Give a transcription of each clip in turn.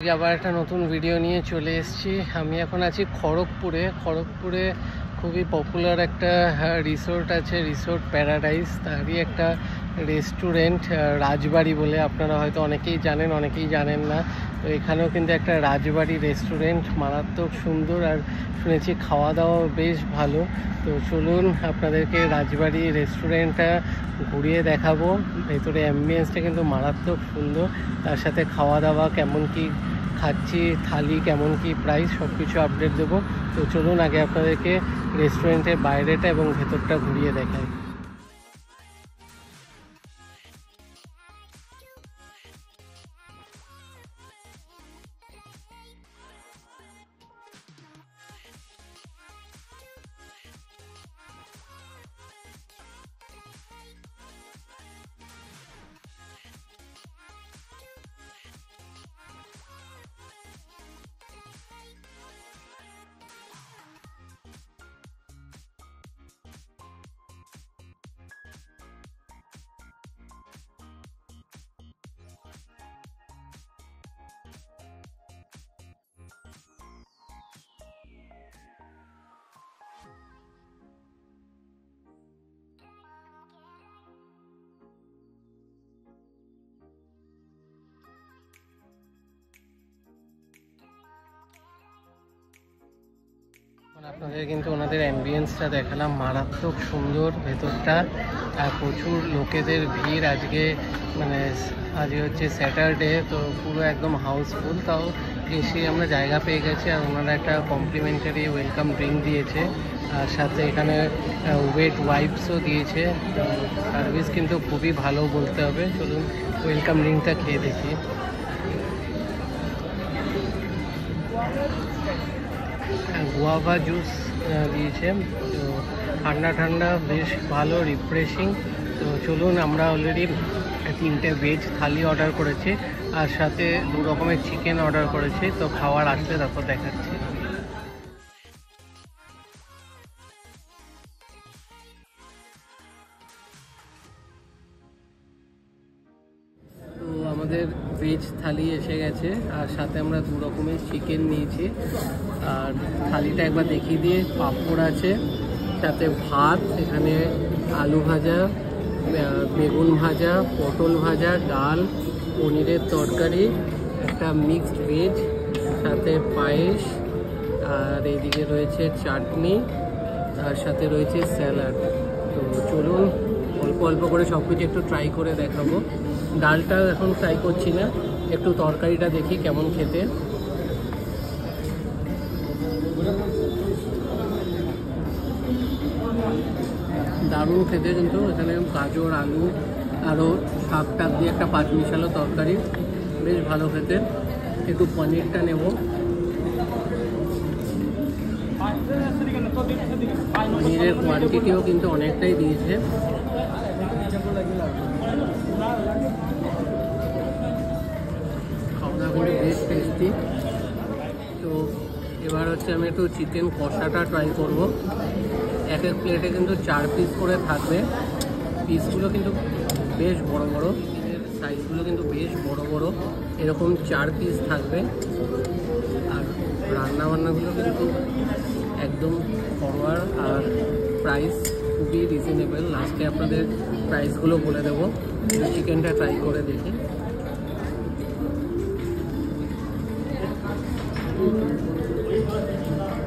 আবার একটা নতুন ভিডিও নিয়ে চলে এসেছি। আমি এখন আছি খড়গপুরে খুবই পপুলার একটা রিসোর্ট আছে, রিসোর্ট প্যারাডাইস। তারই একটা রেস্টুরেন্ট রাজবাড়ি বলে, আপনারা হয়তো অনেকেই জানেন না। তো এখানেও কিন্তু একটা রাজবাড়ি রেস্টুরেন্ট, মারাত্মক সুন্দর, আর শুনেছি খাওয়া দাওয়া বেশ ভালো। তো চলুন আপনাদেরকে রাজবাড়ি রেস্টুরেন্টটা ঘুরিয়ে দেখাবো। ভেতরে অ্যাম্বিয়েন্সটা কিন্তু মারাত্মক সুন্দর, তার সাথে খাওয়া দাওয়া কেমন কি খাচ্ছি, থালি কেমন কি প্রাইস, সব কিছু আপডেট দেবো। তো চলুন আগে আপনাদেরকে রেস্টুরেন্টের বাইরেটা এবং ভেতরটা ঘুরিয়ে দেখাই। আপনাদের কিন্তু ওনাদের অ্যাম্বিয়েন্সটা দেখালাম, মারাত্মক সুন্দর ভেতরটা। আর প্রচুর লোকেদের ভিড় আজকে, মানে আজকে হচ্ছে স্যাটারডে, তো পুরো একদম হাউসফুল। তাও এসে আমরা জায়গা পেয়ে গেছি, আর ওনারা একটা কমপ্লিমেন্টারি ওয়েলকাম ড্রিঙ্ক দিয়েছে, আর সাথে এখানে ওয়েট ওয়াইপসও দিয়েছে। তো সার্ভিস কিন্তু খুবই ভালো বলতে হবে। চলুন ওয়েলকাম ড্রিঙ্কটা খেয়ে দেখি। গুয়াভা জুস দিয়েছে, তো ঠান্ডা বেশ ভালো, রিফ্রেশিং। তো চলুন, আমরা অলরেডি 3টে ভেজ থালি অর্ডার করেছি, আর সাথে 2 রকমের চিকেন অর্ডার করেছি। তো খাবার আসলে তারপর দেখাচ্ছি। আমাদের ভেজ থালি এসে গেছে, আর সাথে আমরা 2 রকমের চিকেন নিয়েছি। আর থালিটা একবার দেখিয়ে দিয়ে, পাঁপড় আছে, সাথে ভাত, এখানে আলু ভাজা, বেগুন ভাজা, পটল ভাজা, ডাল, পনিরের তরকারি, একটা মিক্সড ভেজ, সাথে পায়েস, আর এদিকে রয়েছে চাটনি, আর সাথে রয়েছে স্যালাড। তো চলুন অল্প অল্প করে সব কিছু একটু ট্রাই করে দেখাবো। ডালটা এখন ট্রাই করছি না, একটু তরকারিটা দেখি কেমন খেতে। দারুণ খেতে কিন্তু। এখানে গাজর, আলু, আরও শাক টাক দিয়ে একটা 5 মিশালো তরকারি, বেশ ভালো খেতে। একটু পনিরটা নেব। পনিরের কোয়ান্টিটিও কিন্তু অনেকটাই দিয়েছে। খাওয়া দাওয়া করে বেশ টেস্টি। তো এবার হচ্ছে আমি একটু চিকেন কষাটা ট্রাই করব। এক প্লেটে কিন্তু 4 পিস করে থাকবে। পিসগুলো কিন্তু বেশ বড়, চিকেনের সাইজগুলো কিন্তু বেশ বড়। এরকম 4 পিস থাকবে। আর রান্নাবান্নাগুলো কিন্তু একদম ফরওয়ার্ড, আর প্রাইস খুবই রিজনেবল। লাস্টে আপনাদের প্রাইসগুলো বলে দেবো। চিকেনটা ট্রাই করে দেখি।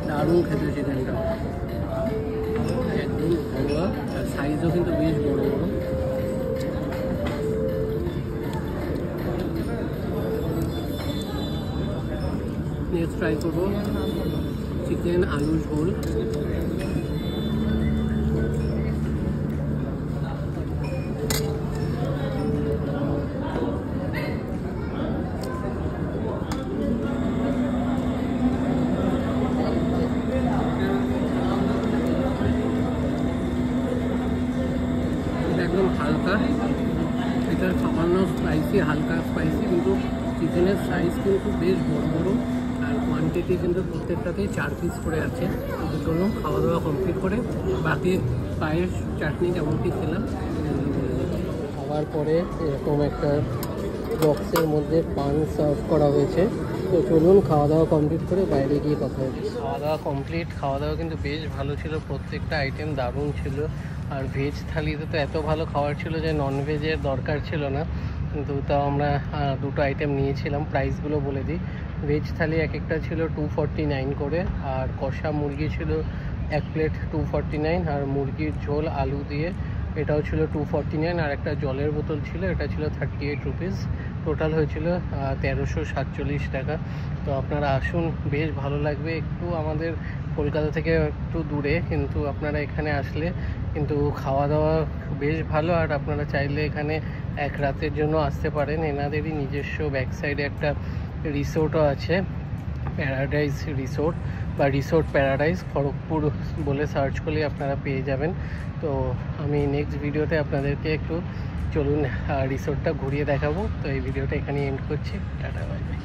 দারুণ খেতে চিকেনটা, একদম ঘরোয়া, আর সাইজও কিন্তু বেশ বড়। নেক্সট ট্রাই করবো চিকেন আলু ঝোল। একদম হালকা, এটা সামান্য স্পাইসি, হালকা স্পাইসি, কিন্তু চিকেনের সাইজ কিন্তু বেশ বড়, আর কোয়ান্টিটি কিন্তু প্রত্যেকটাতেই 4 পিস করে আছে। চলুন খাওয়া দাওয়া কমপ্লিট করে বাকি পায়েস, চাটনি কেমন কি খেলাম। খাওয়ার পরে এরকম একটা বক্সের মধ্যে পান সার্ভ করা হয়েছে, তো চলুন খাওয়া দাওয়া কমপ্লিট করে বাইরে গিয়ে কথা হচ্ছে। খাওয়া দাওয়া কমপ্লিট, খাওয়া দাওয়া কিন্তু বেশ ভালো ছিল, প্রত্যেকটা আইটেম দারুণ ছিল। আর ভেজ থালিতে তো এত ভালো খাবার ছিল যে ননভেজের দরকার ছিল না, কিন্তু তাও আমরা দুটো আইটেম নিয়েছিলাম। প্রাইসগুলো বলে দিই, ভেজ থালি এক একটা ছিল 249 করে, আর কষা মুরগি ছিল এক প্লেট 249, আর মুরগির ঝোল আলু দিয়ে এটাও ছিল 249, আর একটা জলের বোতল ছিল, এটা ছিল 38 রুপিস। টোটাল হয়েছিল 1347 টাকা। তো আপনারা আসুন, বেশ ভালো লাগবে। একটু আমাদের কলকাতা থেকে একটু দূরে, কিন্তু আপনারা এখানে আসলে কিন্তু খাওয়া দাওয়া বেশ ভালো। আর আপনারা চাইলে এখানে এক রাতের জন্য আসতে পারেন। এনাদেরই নিজস্ব ব্যাক সাইডে একটা রিসোর্টও আছে, প্যারাডাইস রিসোর্ট বা রিসোর্ট প্যারাডাইস খড়গপুর বলে সার্চ করলে আপনারা পেয়ে যাবেন। তো আমি নেক্সট ভিডিওতে আপনাদেরকে একটু চলুন রিসোর্টটা ঘুরিয়ে দেখাবো। তো এই ভিডিওটা এখানে এন্ড করছি। Tata, bye bye.